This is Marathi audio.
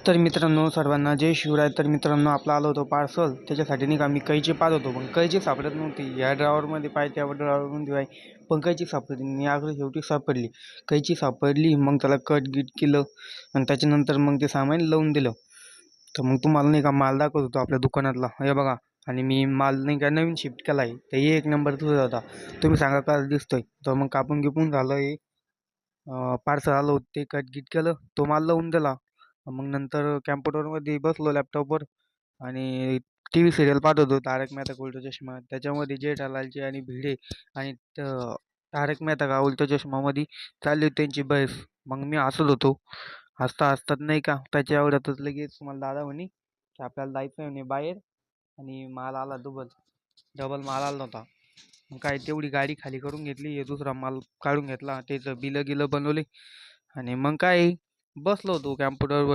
तर मित्रांनो, सर्वांना जय शिवराय. तर मित्रांनो, आपला आलो होतो पार्सल. त्याच्यासाठी नाही का मी कैची पाहत होतो, पण कैची सापडत नव्हती. या ड्रावरमध्ये पाय, त्या ड्रावरमध्ये पाय, पण कैची सापडली नाही. आखरी शेवटी सापडली, कैची सापडली. मग त्याला कट गिट केलं आणि त्याच्यानंतर मग ते सामान लावून दिलं. तर मग तुम्हाला नाही का माल दाखवत होतो आपल्या दुकानातला, हे बघा. आणि मी माल नाही का नवीन शिफ्ट केला आहे, तर एक नंबर तुझा होता. तुम्ही सांगा का दिसतोय. तर मग कापून गिपून झालं हे. पार्सल आलं होतं, ते कट गिट केलं, तो माल लावून दिला. मग नंतर कॅम्प्युटरमध्ये बसलो लॅपटॉपवर आणि टी व्ही सिरियल पाहत होतो, तारक मेहता का उलटा चष्मा. त्याच्यामध्ये जेठालालची आणि भिडे आणि तारक मेहता का उलटा चष्मामध्ये चालली होती त्यांची बहस. मग मी हसत होतो. हसता हसतात नाही का त्याच्या एवढ्यातच लगेच मला दादा म्हणे की आपल्याला जायचं आहे म्हणे बाहेर, आणि माल आला डबल माल आला नव्हता. मग काय तेवढी गाडी खाली करून घेतली, हे दुसरा माल काढून घेतला, त्याचं बिलं गिलं बनवले आणि मग काय बसलो होतो कॅम्प्युटरवर.